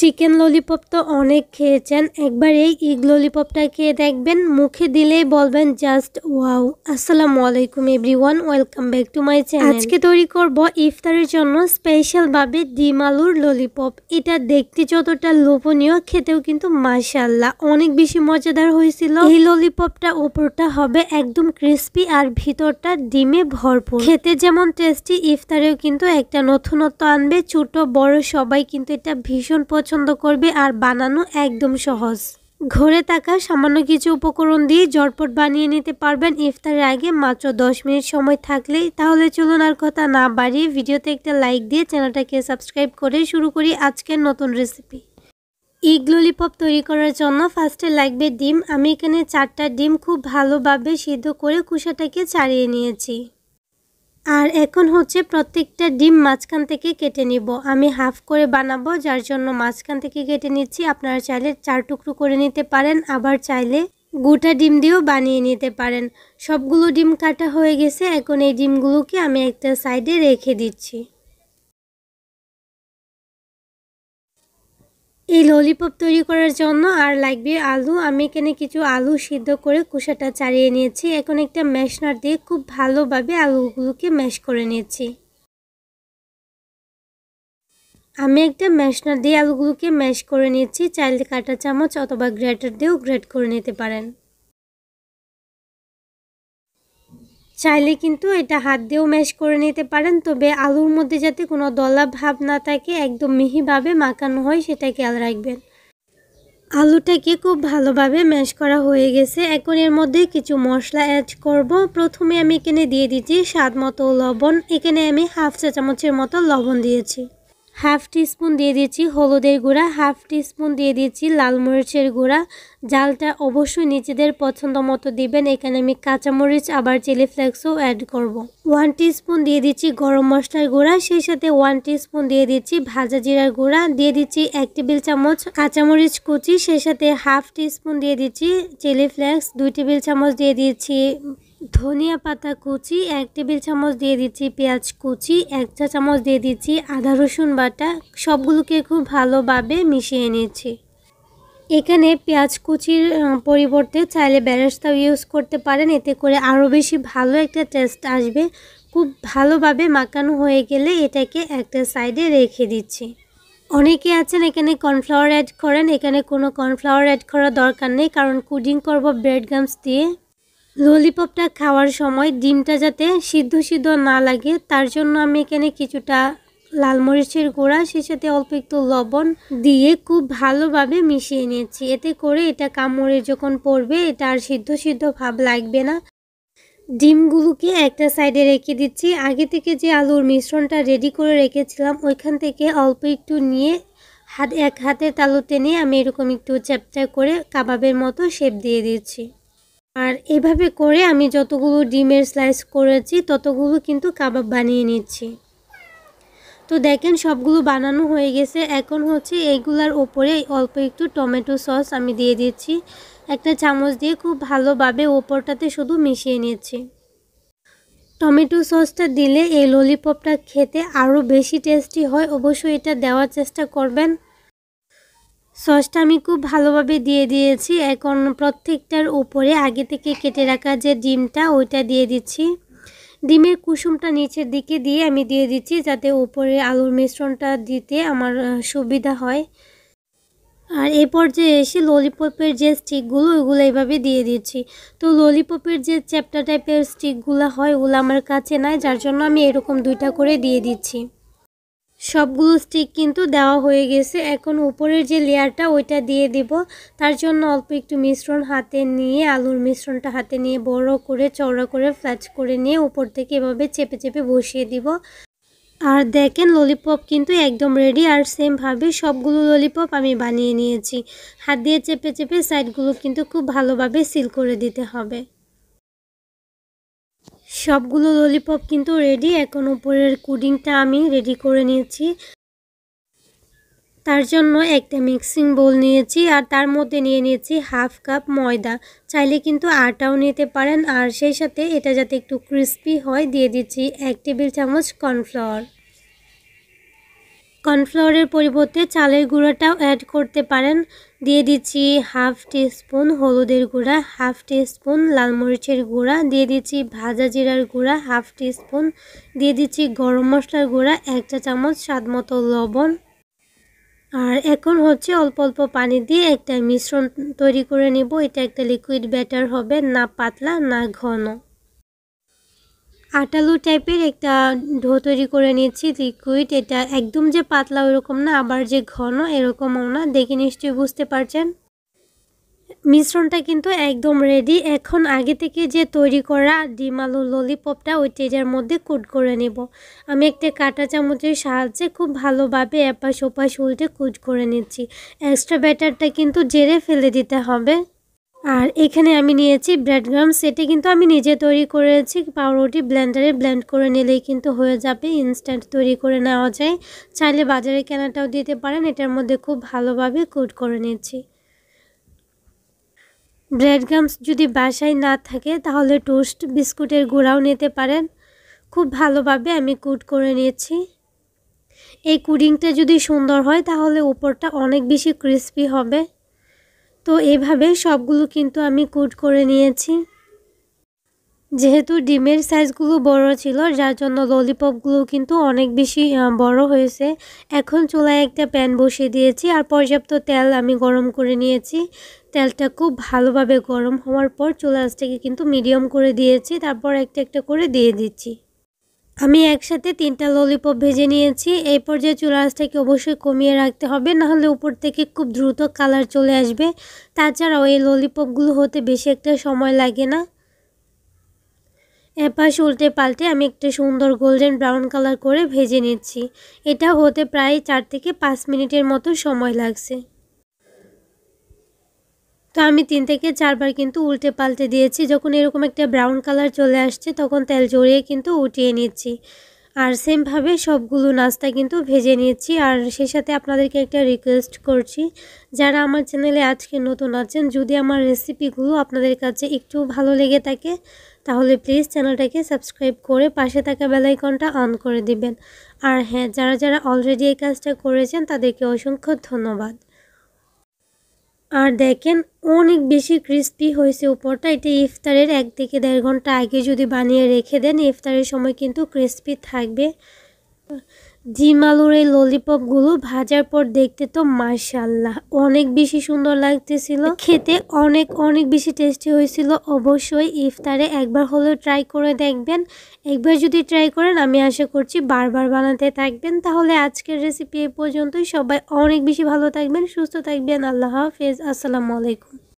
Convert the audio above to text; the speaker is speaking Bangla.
চিকেন ললিপপ তো অনেক খেয়েছেন, একবার এই ইগ ললিপপটা খেয়ে দেখবেন, মুখে দিলেই বলবেন জাস্ট ওয়াও। আসসালামু আলাইকুম everyone, welcome back to my channel. আজকে তৈরি করব ইফতারের জন্য স্পেশাল ভাবে ডিম আলুর ললিপপ। এটা দেখতে যতটা লোভনীয়, খেতেও কিন্তু মাশাআল্লাহ অনেক বেশি মজাদার হয়েছিল। এই ললিপপটা উপরটা হবে একদম ক্রিস্পি আর ভিতরটা ডিমে ভরপুর। খেতে যেমন টেস্টি, ইফতারেও কিন্তু একটা নতুনত্ব আনবে। ছোট বড় সবাই কিন্তু এটা ভীষণ পছন্দ করবে আর বানানো একদম সহজ। ঘরে থাকা সামান্য কিছু উপকরণ দিয়ে ঝটপট বানিয়ে নিতে পারবেন ইফতারের আগে মাত্র 10 মিনিট সময় থাকলেই। তাহলে চলুন আর কথা না বাড়িয়ে ভিডিওতে একটা লাইক দিয়ে চ্যানেলটাকে সাবস্ক্রাইব করে শুরু করি আজকের নতুন রেসিপি। ইগ ললিপপ তৈরি করার জন্য ফার্স্টে লাগবে ডিম। আমি এখানে 4টা ডিম খুব ভালোভাবে সিদ্ধ করে খোসাটাকে ছাড়িয়ে নিয়েছি। আর এখন হচ্ছে প্রত্যেকটা ডিম মাঝখান থেকে কেটে নিব। আমি হাফ করে বানাবো, যার জন্য মাঝখান থেকে কেটে নিচ্ছি। আপনারা চাইলে 4 টুকরো করে নিতে পারেন, আবার চাইলে গোটা ডিম দিয়েও বানিয়ে নিতে পারেন। সবগুলো ডিম কাটা হয়ে গেছে, এখন এই ডিমগুলোকে আমি একটা সাইডে রেখে দিচ্ছি। এই ললিপপ তৈরি করার জন্য আর লাগবে আলু। আমি এখানে কিছু আলু সিদ্ধ করে খোসাটা ছাড়িয়ে নিয়েছি। এখন একটা ম্যাশনার দিয়ে খুব ভালোভাবে আলুগুলোকে ম্যাশ করে নিয়েছি। আমি একটা ম্যাশনার দিয়ে আলুগুলোকে ম্যাশ করে নিয়েছি। চাইলে কাঁটা চামচ অথবা গ্রেটার দিয়েও গ্রেট করে নিতে পারেন। চাইলে কিন্তু এটা হাত দিয়েও ম্যাশ করে নিতে পারেন, তবে আলুর মধ্যে যাতে কোনো দলা ভাব না থাকে, একদম মিহিভাবে মাখানো হয় সেটা খেয়াল রাখবেন। আলুটাকে খুব ভালোভাবে ম্যাশ করা হয়ে গেছে। এখন এর মধ্যে কিছু মশলা অ্যাড করব। প্রথমে আমি এখানে দিয়ে দিচ্ছি স্বাদ মতো লবণ। এখানে আমি হাফ চা চামচের মতো লবণ দিয়েছি। হাফ টিস্পুন দিয়ে দিচ্ছি হলুদের গুঁড়া, হাফ টিস্পুন দিয়ে দিচ্ছি লাল মরিচের গুঁড়া। ঝালটা অবশ্যই নিজেদের পছন্দ মতো দিবেন। এখানে আমি কাঁচামরিচ আবার চিলি ফ্লেক্সও অ্যাড করব। 1 টিস্পুন দিয়ে দিচ্ছি গরম মশলার গুঁড়া, সেই সাথে 1 টিস্পুন দিয়ে দিচ্ছি ভাজা জিরার গুঁড়া, দিয়ে দিচ্ছি 1 টেবিল চামচ কাঁচামরিচ কুচি, সেই সাথে হাফ টিস্পুন দিয়ে দিচ্ছি চিলি ফ্লেক্স, 2 টেবিল চামচ দিয়ে দিচ্ছি ধনিয়া পাতা কুচি, 1 টেবিল চামচ দিয়ে দিচ্ছি পেঁয়াজ কুচি, 1 চা চামচ দিয়ে দিচ্ছি আদা রসুন বাটা। সবগুলোকে খুব ভালোভাবে মিশিয়ে নিচ্ছি। এখানে পেঁয়াজ কুচির পরিবর্তে চাইলে বেরেস্তাও ইউজ করতে পারেন, এতে করে আরও বেশি ভালো একটা টেস্ট আসবে। খুব ভালোভাবে মাখানো হয়ে গেলে এটাকে একটা সাইডে রেখে দিচ্ছি। অনেকে আছেন এখানে কর্নফ্লাওয়ার অ্যাড করেন, এখানে কোনো কর্নফ্লাওয়ার অ্যাড করার দরকার নেই, কারণ কুডিং করব ব্রেড গামস দিয়ে। ললিপপটা খাওয়ার সময় ডিমটা যাতে সিদ্ধ না লাগে, তার জন্য আমি এখানে কিছুটা লাল মরিচের গুঁড়া, সেই সাথে অল্প একটু লবণ দিয়ে খুব ভালোভাবে মিশিয়ে নিয়েছি। এতে করে এটা কামড়ে যখন পড়বে এটা আর সিদ্ধ ভাব লাগবে না। ডিমগুলোকে একটা সাইডে রেখে দিচ্ছি। আগে থেকে যে আলুর মিশ্রণটা রেডি করে রেখেছিলাম ওইখান থেকে অল্প একটু নিয়ে এক হাতে তালুতে নিয়ে আমি এরকম একটু চ্যাপটা করে কাবাবের মতো শেপ দিয়ে দিচ্ছি। আর এভাবে করে আমি যতগুলো ডিমের স্লাইস করেছি ততগুলো কিন্তু কাবাব বানিয়ে নিচ্ছি। তো দেখেন সবগুলো বানানো হয়ে গেছে। এখন হচ্ছে এইগুলার ওপরে অল্প একটু টমেটো সস আমি দিয়ে দিচ্ছি। একটা চামচ দিয়ে খুব ভালোভাবে ওপরটাতে শুধু মিশিয়ে নিচ্ছি। টমেটো সসটা দিলে এই ললিপপটা খেতে আরও বেশি টেস্টি হয়, অবশ্যই এটা দেওয়ার চেষ্টা করবেন। সসটা আমি খুব ভালোভাবে দিয়ে দিয়েছি। এখন প্রত্যেকটার উপরে আগে থেকে কেটে রাখা যে ডিমটা ওইটা দিয়ে দিচ্ছি। ডিমের কুসুমটা নিচের দিকে দিয়ে আমি দিয়ে দিচ্ছি, যাতে উপরে আলুর মিশ্রণটা দিতে আমার সুবিধা হয়। আর এই পর্যায়ে এসে ললিপপের যে স্টিকগুলো ওইগুলো এইভাবে দিয়ে দিচ্ছি। তো ললিপপের যে চ্যাপ্টা টাইপের স্টিকগুলো হয় ওগুলো আমার কাছে নাই, যার জন্য আমি এরকম 2টা করে দিয়ে দিচ্ছি। সবগুলো স্টিক কিন্তু দেওয়া হয়ে গেছে। এখন উপরের যে লেয়ারটা ওইটা দিয়ে দিব। তার জন্য অল্প একটু মিশ্রণ হাতে নিয়ে, আলুর মিশ্রণটা হাতে নিয়ে বড় করে চওড়া করে ফ্ল্যাট করে নিয়ে উপর থেকে এভাবে চেপে বসিয়ে দিব। আর দেখেন ললিপপ কিন্তু একদম রেডি। আর সেমভাবে সবগুলো ললিপপ আমি বানিয়ে নিয়েছি। হাত দিয়ে চেপে সাইডগুলো কিন্তু খুব ভালোভাবে সিল করে দিতে হবে। সবগুলো ললিপপ কিন্তু রেডি। এখন উপরের কুডিংটা আমি রেডি করে নিয়েছি। তার জন্য একটা মিক্সিং বোল নিয়েছি আর তার মধ্যে নিয়ে নিয়েছি হাফ কাপ ময়দা। চাইলে কিন্তু আটাও নিতে পারেন। আর সেই সাথে এটা যাতে একটু ক্রিস্পি হয় দিয়ে দিচ্ছি 1 টেবিল চামচ কর্নফ্লাওয়ার। কর্নফ্লাওয়ারের পরিবর্তে চালের গুঁড়াটাও অ্যাড করতে পারেন। দিয়ে দিচ্ছি হাফ টিস্পুন হলুদের গুঁড়া, হাফ টিস্পুন লাল মরিচের গুঁড়া, দিয়ে দিচ্ছি ভাজা জিরার গুঁড়া হাফ টিস্পুন, দিয়ে দিচ্ছি গরম মশলার গুঁড়া 1 চা চামচ, স্বাদ মতো লবণ। আর এখন হচ্ছে অল্প অল্প পানি দিয়ে একটা মিশ্রণ তৈরি করে নেব। এটা একটা লিকুইড ব্যাটার হবে, না পাতলা না ঘন। আটালু টাইপের একটা ডো তৈরি করে নিয়েছি লিকুইড। এটা একদম যে পাতলা ওরকম না, আবার যে ঘন এরকমও না, দেখে নিশ্চয়ই বুঝতে পারছেন। মিশ্রণটা কিন্তু একদম রেডি। এখন আগে থেকে যে তৈরি করা ডিম আলুর ললিপপটা ওই তেজের মধ্যে কুট করে নেব। আমি একটা কাঁটা চামচের সাহায্যে খুব ভালোভাবে এপাশ ওপাশ উল্টে কুট করে নিচ্ছি। এক্সট্রা ব্যাটারটা কিন্তু জেরে ফেলে দিতে হবে। আর এখানে আমি নিয়েছি ব্রেড ক্রাম্বস। এটা কিন্তু আমি নিজে তৈরি করেছি। পাউরুটি ব্লেন্ডারে ব্লেন্ড করে নিলেই কিন্তু হয়ে যাবে, ইনস্ট্যান্ট তৈরি করে নেওয়া যায়। চাইলে বাজারে কেনাটাও দিতে পারেন। এটার মধ্যে খুব ভালোভাবে কুট করে নিচ্ছি। ব্রেড ক্রাম্বস যদি বাসায় না থাকে তাহলে টোস্ট বিস্কুটের গুঁড়াও নিতে পারেন। খুব ভালোভাবে আমি কুট করে নিয়েছি। এই কুডিংটা যদি সুন্দর হয় তাহলে উপরটা অনেক বেশি ক্রিস্পি হবে। তো এইভাবে সবগুলো কিন্তু আমি কুট করে নিয়েছি। যেহেতু ডিমের সাইজগুলো বড় ছিল, যার জন্য ললিপপগুলো কিন্তু অনেক বেশি বড় হয়েছে। এখন চুলায় একটা প্যান বসিয়ে দিয়েছি আর পর্যাপ্ত তেল আমি গরম করে নিয়েছি। তেলটা খুব ভালোভাবে গরম হওয়ার পর চুলা আঁচটাকে কিন্তু মিডিয়াম করে দিয়েছি। তারপর একটা একটা করে দিয়ে দিচ্ছি। আমি একসাথে 3টা ললিপপ ভেজে নিয়েছি। এই পর্যায়ে চুলা আঁচটাকে অবশ্যই কমিয়ে রাখতে হবে, নাহলে উপর থেকে খুব দ্রুত কালার চলে আসবে। তাছাড়াও এই ললিপপগুলো হতে বেশি একটা সময় লাগে না। এপাশ উল্টে পাল্টে আমি একটা সুন্দর গোল্ডেন ব্রাউন কালার করে ভেজে নিচ্ছি। এটা হতে প্রায় 4 থেকে 5 মিনিটের মতো সময় লাগছে। তো আমি 3 থেকে 4 বার কিন্তু উল্টে পাল্টে দিয়েছি। যখন এরকম একটা ব্রাউন কালার চলে আসছে তখন তেল জড়িয়ে কিন্তু উঠিয়ে নিচ্ছি। আর সেমভাবে সবগুলো নাস্তা কিন্তু ভেজে নিয়েছি। আর সেই সাথে আপনাদেরকে একটা রিকোয়েস্ট করছি, যারা আমার চ্যানেলে আজকে নতুন আছেন, যদি আমার রেসিপিগুলো আপনাদের কাছে একটু ভালো লেগে থাকে তাহলে প্লিজ চ্যানেলটাকে সাবস্ক্রাইব করে পাশে থাকা বেল আইকনটা অন করে দিবেন। আর হ্যাঁ, যারা যারা অলরেডি এই কাজটা করেছেন তাদেরকে অসংখ্য ধন্যবাদ। আর দেখেন অনেক বেশি ক্রিস্পি হয়েছে উপরটা। এটা ইফতারের 1 থেকে 1.5 ঘন্টা আগে যদি বানিয়ে রেখে দেন, ইফতারের সময় কিন্তু ক্রিস্পি থাকবে। ডিম আলুর এই ললিপপগুলো ভাজার পর দেখতে তো মাশাআল্লাহ অনেক বেশি সুন্দর লাগতেছিল, খেতে অনেক অনেক বেশি টেস্টি হয়েছিল। অবশ্যই ইফতারে একবার হলেও ট্রাই করে দেখবেন। একবার যদি ট্রাই করেন আমি আশা করছি বারবার বানাতে থাকবেন। তাহলে আজকের রেসিপি এই পর্যন্তই। সবাই অনেক বেশি ভালো থাকবেন, সুস্থ থাকবেন। আল্লাহ হাফেজ, আসসালামু আলাইকুম।